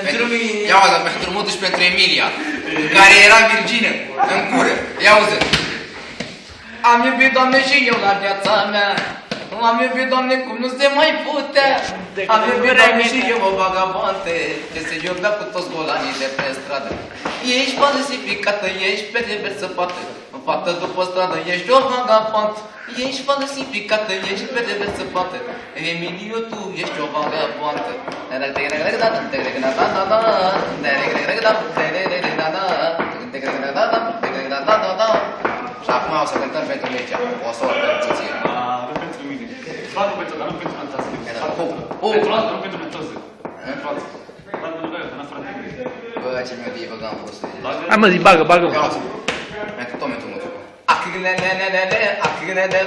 Pentru mine. Ia uite, pentru modul și pentru Emilia, care era virgină, în cură. Ia uite. Am iubit, Doamne, și eu la viața mea. Am iubit, Doamne, cum nu se mai putea. Am iubit, Doamne, și eu o vagabonte, ce se iubea cu toți golanii de pe stradă. Ești falsificată, ești pe reversă fată, fată după stradă, ești o vagabontă. Ești falsificată, ești pe reversă fată, Emilio, tu ești o vagabontă. Și acum o să cântăm pentru Mircea, o să o cântăm ție. Nu pentru mine. Slavă pentru dar nu pentru fantastic. Pentru asta, nu pentru metoză. Pentru asta. Slavă pentru că n-a frate. Bă, ce melodie băgam fost. Hai mă, zi, bagă. Ia uite. Mai tot pentru muzică. Acânele,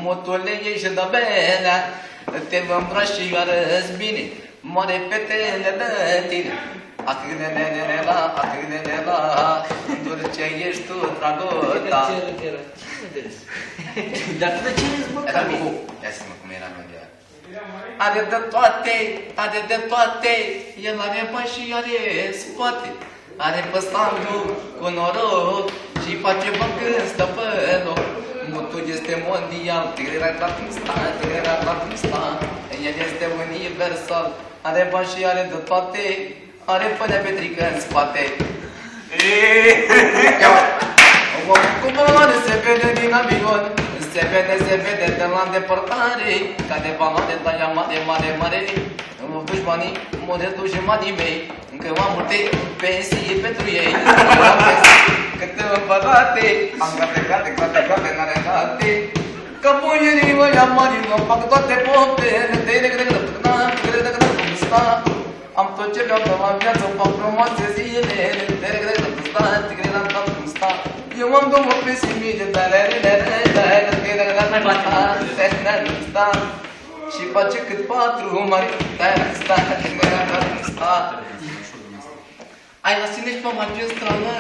motule ești de bine, te vă îmbraci și arăți bine, moare fetele de tine. Acânele, dulce ești tu, dragota. Dar de ce îți mă Era cu... Ia să mă cum era melodia. Are de toate, el are bani și are spate. Are păstandul cu noroc și face bani când stă pe loc. Mutul este mondial, tigre la stan, el este universal. Are bani și are de toate, are până petrică în spate. Cum se vede din avion, se vede de la îndepărtare, ca de valoare, dar ea mare. Dușmanii, modelul jumătii mei, încă am multe pensii pentru ei. Câte împărate, am gate, n-are. Că puierii ăia mari îmi fac toate poftele. Am tot ce vreau la viață, fac frumoase zile. Eu am două pesimile, și face cât 4 mari. Ai la sine și pe magistrană.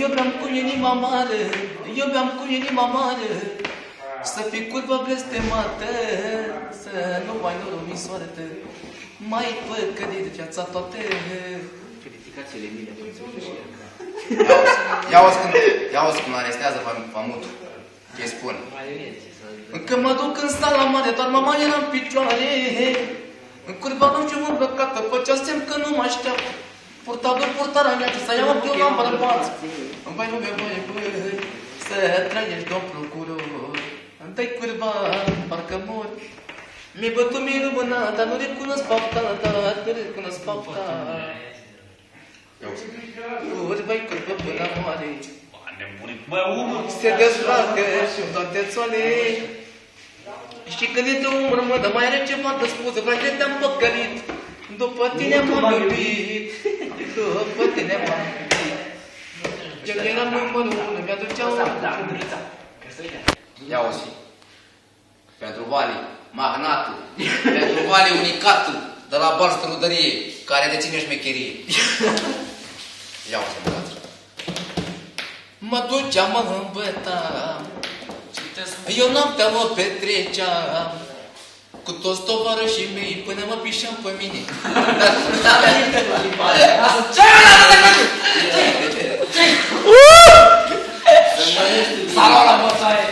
Eu beam cu inima mare, să fii curvă blestemată, să nu mai noromi soartă, mai păcălit viața toate. Felicitațiile mele pentru Ia auzi cum arestează famutul. Ce spun? Încă mă duc în sala mare, doar mama era în picioare. În curva nu știu îmbrăcată, făcea semn că nu mă așteaptă. Purtarea mea, ce să iau că eu n-am bărbați. Îmi vai nume, băi, să trăiești, domn procuror. Îmi dai curva, parcă mor. Mi-ai bătut mie mâna, dar nu recunosc fapta. Curva-i curvă până moare. Se dezbracă și toate țolei. Și când e de umăr, mă, dar mai are ceva de spus, frate, te-am păcălit. După tine m-am iubit. El era numărul 1, mi-aducea o... Ia auzi. Pentru Vali, magnatul. Pentru Vali, unicatul. De la Bal Strudărie, care deține șmecherie. Ia auzi, mă. Mă duceam, mă îmbătam, eu noaptea mă petreceam cu toți tovarășii mei până mă pișeam pe mine. Salon la bătaie!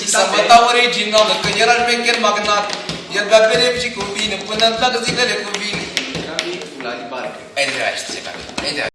Să vă dau originală, că era șmecher magnat, el bea bere și cu vine, până îmi plac zilele cu vine. Ai de la știi ce